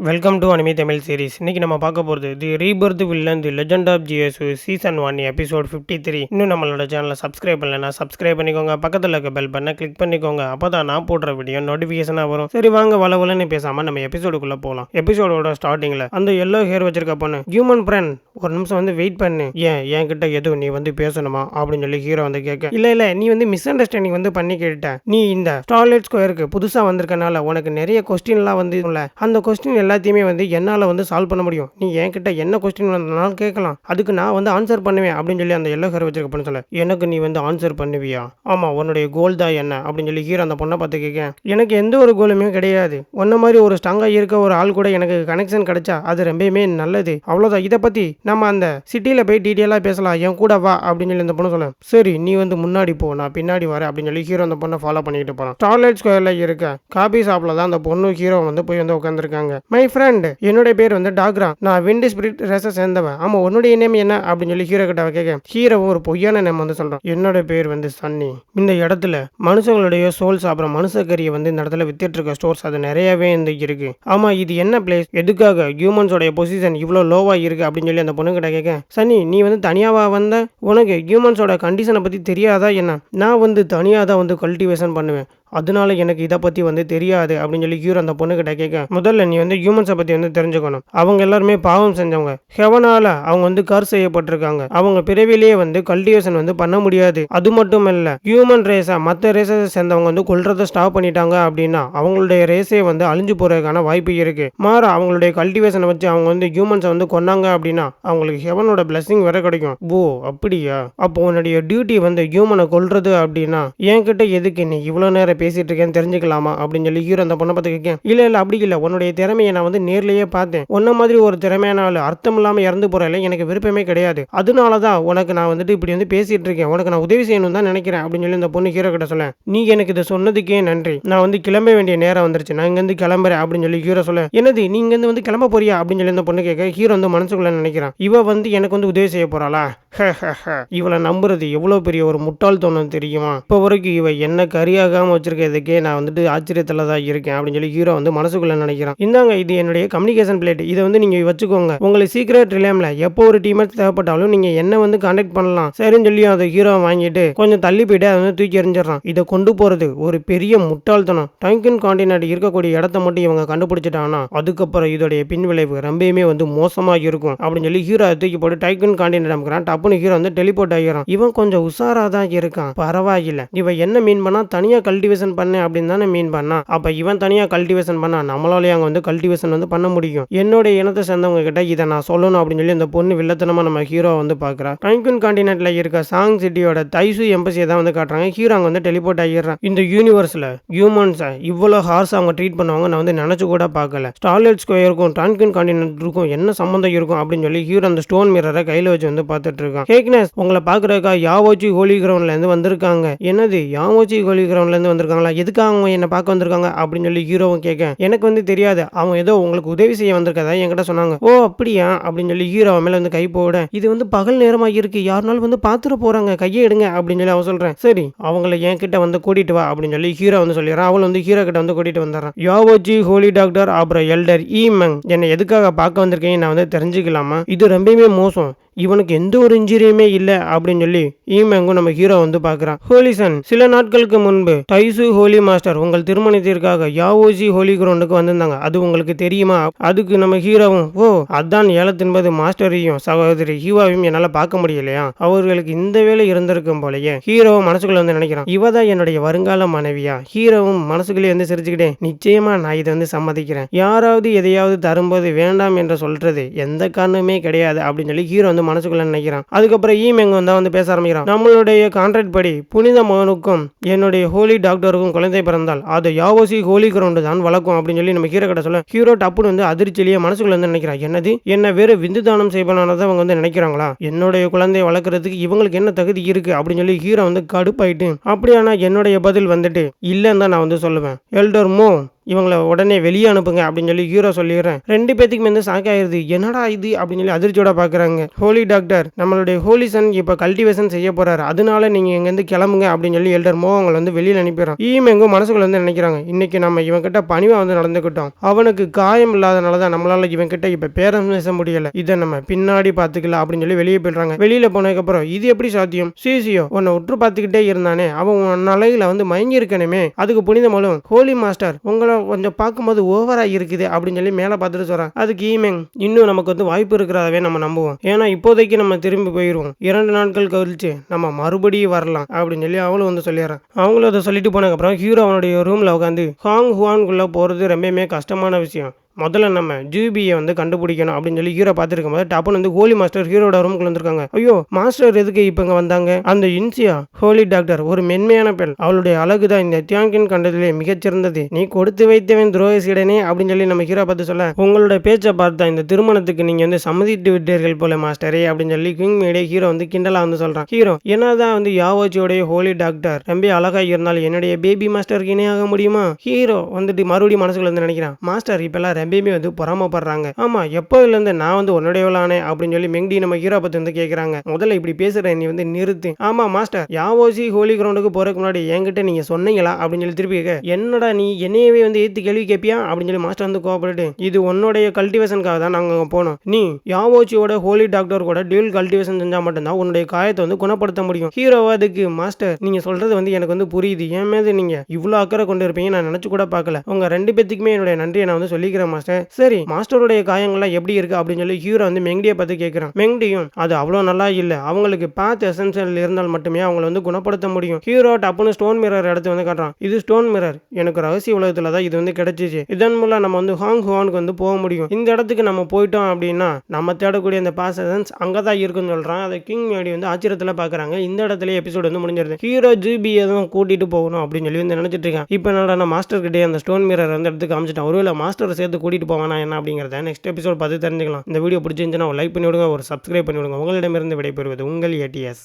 Welcome to anime Tamil series. இன்னைக்கு நம்ம பார்க்க போகிறது the rebirth villain the legend of GSU season 1 episode 53. இன்னும் நம்மளோட சேனலை சப்ஸ்கிரைப் பண்ணலன்னா சப்ஸ்கிரைப் பண்ணிக்கோங்க. பக்கத்தில் இருக்க பெல் பண்ண கிளிக் பண்ணிக்கோங்க. அப்போ தான் நான் போடுற வீடியோ நோட்டிஃபிகேஷனாக வரும். சரி வாங்க வளவலன்னு பேசாமல் நம்ம எபிசோடுக்குள்ளே போகலாம். எபிசோடோட ஸ்டார்டிங்கில் அந்த எல்லோ ஹேர் வச்சிருக்க பொண்ணு ஹியூமன் ஃப்ரெண்ட் ஒரு நிமிஷம் வந்து வெயிட் பண்ணு, என் கிட்ட எதுவும் நீ வந்து பேசணுமா அப்படின்னு சொல்லி ஹீரோ வந்து கேட்க, இல்லை நீ வந்து மிஸ் அண்டர்ஸ்டாண்டிங் வந்து பண்ணி கேட்ட, நீ இந்த ஸ்டார்லைட் ஸ்கொயருக்கு புதுசாக வந்திருக்கனால உனக்கு நிறைய கொஸ்டின்லாம் வந்து அந்த கொஸ்டின் எல்லாத்தையுமே வந்து என்னால் வந்து சால்வ் பண்ண முடியும். நீ என்கிட்ட என்ன கொஸ்டின் வந்தாலும் கேட்கலாம், அதுக்கு நான் வந்து ஆன்சர் பண்ணுவேன் அப்படின்னு சொல்லி அந்த எல்லோ ஹேர் வச்சிருக்க பொண்ணு சொல்ல, எனக்கு நீ வந்து ஆன்சர் பண்ணுவியா? ஆமாம், உன்னுடைய கோல் தான் என்ன அப்படின்னு சொல்லி ஹீரோ அந்த பொண்ணை பார்த்து கேட்க, எனக்கு எந்த ஒரு கோலுமே கிடையாது. உன்ன மாதிரி ஒரு ஸ்ட்ராங்காக இருக்க ஒரு ஆள் கூட எனக்கு கனெக்ஷன் கிடைச்சா அது ரொம்பவுமே நல்லது, அவ்வளோதான். இதை பற்றி நம்ம அந்த சிட்டியில் போய் டீட்டெயிலாக பேசலாம், என் கூட வா அப்படின்னு சொல்லி அந்த பொண்ணு சொல்ல, சரி நீ வந்து முன்னாடி போ, நான் பின்னாடி வரேன் அப்படின்னு சொல்லி ஹீரோ அந்த பொண்ணை ஃபாலோ பண்ணிட்டு போகிறான். ஸ்டார்லைட் ஸ்கொயரில் இருக்க காபி ஷாப்பில் தான் அந்த பொண்ணு ஹீரோ வந்து போய் வந்து உட்காந்துருக்காங்க. மை ஃப்ரெண்ட், என்னுடைய பேர் வந்து டாக்ரா, நான் விண்ட் ஸ்பிரிட் ரேஸை சேர்ந்தவன். ஆமா, உன்னுடைய நேம் என்ன அப்படின்னு சொல்லி ஹீரோ கிட்ட கேட்க, ஹீரோ ஒரு பொய்யான நேம் வந்து சொல்றான், என்னோட பேர் வந்து சன்னி. இந்த இடத்துல மனுஷங்களுடைய சோல் சாப்பிட்ற மனுஷக்கறியை வந்து இந்த இடத்துல வித்துட்டு இருக்க ஸ்டோர்ஸ் அது நிறையவே வந்து இருக்கு. ஆமா, இது என்ன பிளேஸ், எதுக்காக ஹியூமன்ஸோட பொசிஷன் இவ்வளோ லோவா இருக்கு அப்படின்னு சொல்லி அந்த பொண்ணு கிட்ட கேட்க, சன்னி நீ வந்து தனியாவா வந்த, உனக்கு ஹியூமன்ஸோட கண்டிஷனை பத்தி தெரியாதா என்ன? நான் வந்து தனியாக தான் வந்து கல்டிவேஷன் பண்ணுவேன், அதனால எனக்கு இதை பற்றி வந்து தெரியாது அப்படின்னு சொல்லி ஹீரோ அந்த பொண்ணுக்கிட்ட கேட்க, முதல்ல நீ வந்து ஹியூமன்ஸை பற்றி வந்து தெரிஞ்சுக்கணும். அவங்க எல்லாருமே பாவம் செஞ்சவங்க, ஹெவனால அவங்க வந்து கர் செய்யப்பட்டிருக்காங்க. அவங்க பிறவிலேயே வந்து கல்டிவேஷன் வந்து பண்ண முடியாது. அது மட்டும் இல்லை, ஹியூமன் ரேஸை மற்ற ரேஸை சேர்ந்தவங்க வந்து கொல்றதை ஸ்டாப் பண்ணிட்டாங்க அப்படின்னா அவங்களுடைய ரேஸே வந்து அழிஞ்சு போறதுக்கான வாய்ப்பு இருக்கு. மாறா அவங்களுடைய கல்டிவேஷனை வச்சு அவங்க வந்து ஹியூமன்ஸை வந்து கொன்னாங்க அப்படின்னா அவங்களுக்கு ஹெவனோட பிளஸிங் வேற கிடைக்கும். ஓ அப்படியா, அப்போ உன்னுடைய டியூட்டி வந்து ஹியூமனை கொல்றது அப்படின்னா என்கிட்ட எதுக்கு நீ இவ்வளோ நேரம் பேசிட்டு இருக்கேன்னு தெரிஞ்சுக்கலாமா அப்படின்னு சொல்லி ஹீரோ அந்த பொண்ணை பார்த்து கேட்கேன். இல்ல அப்படி இல்லை, உன்னுடைய திறமையை நான் வந்து நேர்லயே பார்த்தேன். உன்ன மாதிரி ஒரு திறமையான ஆள் அர்த்தம் இல்லாம இறந்து போறல எனக்கு விருப்பமே கிடையாது. அதனாலதான் உனக்கு நான் வந்துட்டு இப்படி வந்து பேசிட்டு இருக்கேன், உனக்கு நான் உதவி செய்யணும் தான் நினைக்கிறேன் அப்படின்னு சொல்லி இந்த பொண்ணு ஹீரோ கிட்ட சொல்ல, நீ எனக்கு இதை சொன்னதுக்கே நன்றி, நான் வந்து கிளம்ப வேண்டிய நேரம் வந்துருச்சு, நான் இங்கிருந்து கிளம்புறேன் அப்படின்னு சொல்லி ஹீரோ சொல்ல, என்னது நீ இங்கிருந்து வந்து கிளம்ப போறியா அப்படின்னு சொல்லி இந்த பொண்ணு கேட்க, ஹீரோ வந்து மனசுக்குள்ள நினைக்கிறான், இவ வந்து எனக்கு வந்து உதவி செய்ய போறாளா, இவளை நம்புறது எவ்வளவு பெரிய ஒரு முட்டாள் தோணும் தெரியுமா? இப்போ வரைக்கும் இவ என்ன கரியாகாம வச்சிருக்கிறதுக்கே நான் வந்துட்டு ஆச்சரியத்துல தான் இருக்கேன் அப்படின்னு சொல்லி ஹீரோ வந்து மனசுக்குள்ள நினைக்கிறான். இந்தாங்க, இது என்னுடைய கம்யூனிகேஷன் பிளேட், இதை வந்து நீங்க வச்சுக்கோங்க, உங்களுக்கு சீக்ரெட் ரிலேம்ல எப்போ ஒரு டீமேட் தேவைப்பட்டாலும் நீங்க என்ன வந்து கான்டாக்ட் பண்ணலாம் சரின்னு சொல்லி அதை ஹீரோ வாங்கிட்டு கொஞ்சம் தள்ளி போயிட்டு அதை வந்து தூக்கி எறிஞ்சிடறான். இதை கொண்டு போறது ஒரு பெரிய முட்டாள்தனம். டைக்கன் கான்டினென்ட் இருக்கக்கூடிய இடத்த மட்டும் இவங்க கண்டுபிடிச்சிட்டாங்கன்னா அதுக்கப்புறம் இதோடைய பின்விளைவு ரொம்பவுமே வந்து மோசமா இருக்கும் அப்படின்னு சொல்லி ஹீரோ தூக்கி போட்டு டைக்கன் கான்டினென்ட் அமுக்குறான். டப்புனு ஹீரோ வந்து டெலிபோர்ட் ஆகிறான். இவன் கொஞ்சம் உஷாரா தான் இருக்கான், பரவாயில்ல. இவன் என்ன மீன் பண்ணா, தனியா கல்டிவேஷன் பண்ண அப்படின்னு தானே மீன் பண்ணா, அப்ப இவன் தனியா கல்டிவேஷன் பண்ணா நம்மளாலே அங்க வந்து கல்டிவேஷன் வந்து பண்ண முடியும். என்னோட இனத்தை சேர்ந்தவங்க கிட்ட இதை நான் சொல்லணும் அப்படின்னு சொல்லி இந்த பொண்ணு வில்லத்தனமா நம்ம ஹீரோ வந்து பாக்குறா. டைக்கன் கான்டினென்ட்ல இருக்க சாங் சிட்டியோட தைசு எம்பசியை தான் வந்து காட்டுறாங்க. ஹீரோ அங்க வந்து டெலிபோர்ட் ஆகிடுறான். இந்த யூனிவர்ஸ்ல ஹியூமன்ஸை இவ்வளவு ஹார்ஸ் அவங்க ட்ரீட் பண்ணுவாங்க நான் வந்து நினைச்சு கூட பார்க்கல. ஸ்டார்லைட் ஸ்கொயருக்கும் டைக்கன் கான்டினென்ட்டுக்கும் என்ன சம்பந்தம் இருக்கும் அப்படின்னு சொல்லி ஹீரோ அந்த ஸ்டோன் மிரரை கையில வச்சு வந்து பார்த்துட்டு இருக்கான். ஹேக்னஸ் உங்களை பாக்குறதுக்கா யாவோச்சி ஹோலி கிரவுண்ட்ல இருந்து வந்திருக்காங்க. என்னது யாவோச்சி ஹோலி கிரவுண்ட்ல இருந்து வந்திருக்காங்களா, எதுக்காக அவங்க என்ன பார்க்க வந்திருக்காங்க அப்படின்னு சொல்லி ஹீரோவும் கேட்க, எனக்கு வந்து தெரியாது, அவங்க ஏதோ உங்களுக்கு உதவி செய்ய வந்திருக்கதா என்கிட்ட சொன்னாங்க. ஓ அப்படியா அப்படின்னு சொல்லி ஹீரோ மேல வந்து கை போட, இது வந்து பகல் நேரமா இருக்கு, யாருனாலும் வந்து பாத்துட்டு போறாங்க, கையை எடுங்க அப்படின்னு சொல்லி அவன் சொல்றேன். சரி அவங்களை என் கிட்ட வந்து கூட்டிட்டு வா அப்படின்னு சொல்லி ஹீரோ வந்து சொல்லிடுறான். அவள் வந்து ஹீரோ கிட்ட வந்து கூட்டிட்டு வந்துடுறான். யாவோச்சி ஹோலி டாக்டர் அப்புறம் எல்டர் ஈமெங் என்னை எதுக்காக பார்க்க வந்திருக்கேன் நான் வந்து தெரிஞ்சுக்கலாமா? இது ரொம்பவே மோசம், இவனுக்கு எந்த ஒரு இன்ஜுரியுமே இல்லை அப்படின்னு சொல்லி ஈமெங்கும் நம்ம ஹீரோ வந்து பார்க்குறான். ஹோலிசன் சில நாட்களுக்கு முன்பு டைசு ஹோலி மாஸ்டர் உங்கள் திருமணத்திற்காக யாவோசி ஹோலி கிரவுண்டுக்கு வந்திருந்தாங்க, அது உங்களுக்கு தெரியுமா? அதுக்கு நம்ம ஹீரோவும், ஓ அதான் ஏலத்தின்பது மாஸ்டரையும் சகோதரி ஹீவாவையும் என்னால் பார்க்க முடியலையா, அவர்களுக்கு இந்த வேலை இருந்திருக்கும் போலயே ஹீரோவும் மனசுக்குள்ள வந்து நினைக்கிறான். இவதான் என்னுடைய வருங்கால மனைவியா? ஹீரோவும் மனசுக்குள்ளே வந்து சிரிச்சுக்கிட்டே, நிச்சயமா நான் இதை வந்து சம்மதிக்கிறேன், யாராவது எதையாவது தரும்போது வேண்டாம் என்று சொல்றது எந்த காரணமே கிடையாது அப்படின்னு சொல்லி ஹீரோ வந்து மனசுக்குள்ள நினைக்கிறான். அதுக்கப்புறம் ஈமெங் வந்து பேச ஆரம்பிக்கிறான். நம்மளுடைய கான்ட்ராக்ட் படி புனித மகனுக்கும் என்னுடைய ஹோலி டாக்டருக்கும் குழந்தை பிறந்தால் அது யாவோசி ஹோலி கிரவுண்ட் தான் வளர்க்கும் அப்படின்னு சொல்லி நம்ம ஹீரோ கிட்ட சொல்ல, ஹீரோ டப்புன்னு வந்து அதிர்ச்சியிலேயே மனசுக்குள்ள வந்து நினைக்கிறான். என்னது, என்ன வேற விந்து தானம் செய்வனானதை அவங்க வந்து நினைக்கிறாங்களா? என்னுடைய குழந்தையை வளர்க்கறதுக்கு இவங்களுக்கு என்ன தகுதி இருக்கு அப்படின்னு சொல்லி ஹீரோ வந்து கடுப்பாயிட்டு, அப்படியானா என்னுடைய பதில் வந்துட்டு இல்லைன்னு தான் நான் வந்து சொல்லுவேன். எல்டர் மோ இவங்களை உடனே வெளியே அனுப்புங்க அப்படின்னு சொல்லி ஹீரோ சொல்லிடுறேன். 2 பேத்துக்குமே வந்து ஷாக் ஆயிருது. என்னடா இது அப்படின்னு சொல்லி அதிர்ச்சியோட பாக்குறாங்க. ஹோலி டாக்டர், நம்மளுடைய ஹோலி சன் இப்ப கல்டிவேஷன் செய்ய போறாரு, அதனால நீங்க இங்க இருந்து கிளம்புங்க அப்படின்னு சொல்லி எல்டர் மோ அவங்களை வந்து வெளியில அனுப்பிடுறான். ஈமெங்கோ மனசுக்குள்ள வந்து நினைக்கிறாங்க, இன்னைக்கு நம்ம இவன் கிட்ட பணிவா வந்து நடந்துக்கிட்டோம், அவனுக்கு காயம் இல்லாதனாலதான் நம்மளால இவன் கிட்ட இப்ப பேரம் பேச முடியல, இதை நம்ம பின்னாடி பாத்துக்கலாம் அப்படின்னு சொல்லி வெளியே போயிடுறாங்க. வெளியில போனதுக்கு அப்புறம் இது எப்படி சாத்தியம், சிசியோ உன்னை உற்று பார்த்துக்கிட்டே இருந்தானே, அவன் உன் அழகுல வந்து மயங்கி இருக்கணுமே, அதுக்கு புனிதமாலும் ஹோலி மாஸ்டர் உங்களை கொஞ்சம் பார்க்கும்போது ஓவரா இருக்குது அப்படின்னு சொல்லி மேல பார்த்துட்டு சொல்றான். அதுக்கு ஈமெங், இன்னும் நமக்கு வந்து வாய்ப்பு இருக்கிறதாவே நம்ம நம்புவோம், ஏன்னா இப்போதைக்கு நம்ம திரும்பி போயிடுவோம், 2 நாட்கள் கழிச்சு நம்ம மறுபடியும் வரலாம் அப்படின்னு சொல்லி அவளும் வந்து சொல்லிடுறான். அவங்களும் அதை சொல்லிட்டு போனதுக்கப்புறம் ஹீரோ அவனுடைய ரூம்ல உட்காந்து ஹாங் ஹுவான்குள்ள போறது ரொம்பவுமே கஷ்டமான விஷயம், முதல்ல நம்ம ஜூபியை வந்து கண்டுபிடிக்கணும் அப்படின்னு சொல்லி ஹீரோ பார்த்துருக்கும் போது டப்புன்னு வந்து ஹோலி மாஸ்டர் ஹீரோட ரூமுக்குள்ள வந்திருக்காங்க. ஐயோ மாஸ்டர் எதுக்கு இப்போ இங்கே வந்தாங்க? அந்த இன்சியா ஹோலி டாக்டர் ஒரு மென்மையான பெண், அவளுடைய அழகு தான் இந்த தியாங்கின் கண்டதிலே மிகச்சிறந்தது, நீ கொடுத்து வைத்தவன் துரோகசீடனே அப்படின்னு சொல்லி நம்ம ஹீரோ பார்த்து சொல்ல, உங்களோட பேச்சை பார்த்தா இந்த திருமணத்துக்கு நீங்க வந்து சம்மதித்து விட்டீர்கள் போல மாஸ்டரே அப்படின்னு சொல்லி கிங் மேடே ஹீரோ வந்து கிண்டலா வந்து சொல்றான். ஹீரோ, என்னதான் வந்து யாவோச்சியோடைய ஹோலி டாக்டர் ரொம்ப அழகா இருந்தாலும் என்னுடைய பேபி மாஸ்டருக்கு இணையாக முடியுமா? ஹீரோ வந்துட்டு மறுபடியும் மனசுக்குள்ள வந்து நினைக்கிறான், மாஸ்டர் இப்பெல்லாம் ரொம்பவுமே வந்து பொறாமப்படுறாங்க, ஆமா எப்போதுல இருந்து நான் வந்து உன்னுடையவளானே அப்படின்னு சொல்லி மெங்டி நம்ம ஹீரோ பத்தி வந்து கேட்கறாங்க. முதல்ல இப்படி பேசுற நீ வந்து நிறுத்து. ஆமா மாஸ்டர், யாவோசி ஹோலி கிரவுண்டுக்கு போறதுக்கு முன்னாடி என்கிட்ட நீங்க சொன்னீங்களா அப்படின்னு சொல்லி திருப்பி கேட்க, என்னடா நீ என்னையவே வந்து ஏத்து கேள்வி கேட்பியா அப்படின்னு சொல்லி மாஸ்டர் வந்து கோவப்பட்டு, இது உன்னுடைய கல்டிவேஷனுக்காக தான் நாங்க அங்க போனோம், நீ யாவோச்சியோட ஹோலி டாக்டர் கூட டியூல் கல்டிவேஷன் செஞ்சா மட்டும்தான் உன்னுடைய காயத்தை வந்து குணப்படுத்த முடியும். ஹீரோ அதுக்கு, மாஸ்டர் நீங்க சொல்றது வந்து எனக்கு வந்து புரியுது, என் மீது நீங்க இவ்வளவு அக்கறை கொண்டு இருப்பீங்க நான் நினைச்சு கூட பார்க்கல, உங்க 2 பேத்துக்குமே என்னுடைய நன்றியை நான் வந்து சொல்லிக்கிறேன் மாஸ்டர். சரி மாஸ்டருடைய காயங்கள்லாம் எப்படி இருக்கு அப்படின்னு சொல்லி ஹீரோ வந்து மெங்டியை பார்த்து கேட்கிறான். மெங்டியும் அது அவ்வளோ நல்லா இல்ல, அவங்களுக்கு பாத் எசென்சியல் இருந்தால் மட்டுமே அவங்களை வந்து குணப்படுத்த முடியும். ஹீரோ டப்புன்னு ஸ்டோன் மிரர் எடுத்து வந்து காட்டுறான். இது ஸ்டோன் மிரர், எனக்கு ரகசிய உலகத்துல தான் இது வந்து கிடைச்சிச்சு, இதன் மூலம் நம்ம வந்து ஹாங் ஹுவானுக்கு வந்து போக முடியும், இந்த இடத்துக்கு நம்ம போயிட்டோம் அப்படின்னா நம்ம தேடக்கூடிய அந்த பாஸ் எசன்ஸ் அங்கதான் இருக்குன்னு சொல்றான். அதை கிங் மேடி வந்து ஆச்சரியத்துல பாக்குறாங்க. இந்த இடத்துல எபிசோட் வந்து முடிஞ்சிருது. ஹீரோ ஜிபி எதுவும் கூட்டிட்டு போகணும் அப்படின்னு சொல்லி வந்து நினைச்சிட்டு இருக்கான். இப்போ என்னடா மாஸ்டர் கிட்டே அந்த ஸ்டோன் மிரர் வந்து எடுத்து காமிச்சிட்டான். ஒருவேளை மாஸ்டர் சேர்த்து கூட்டிட்டு போவானா என்ன அப்படிங்கிறத நெக்ஸ்ட் எபிசோட் பார்த்து தெரிஞ்சுக்கலாம். இந்த வீடியோ பிடிச்சிருந்துச்சுன்னா ஒரு லைக் பண்ணி விடுங்க, ஒரு சப்ஸ்கிரைப் பண்ணி விடுங்க. உங்களிடமிருந்து விடைபெறுவது உங்கள் ஏடிஎஸ்.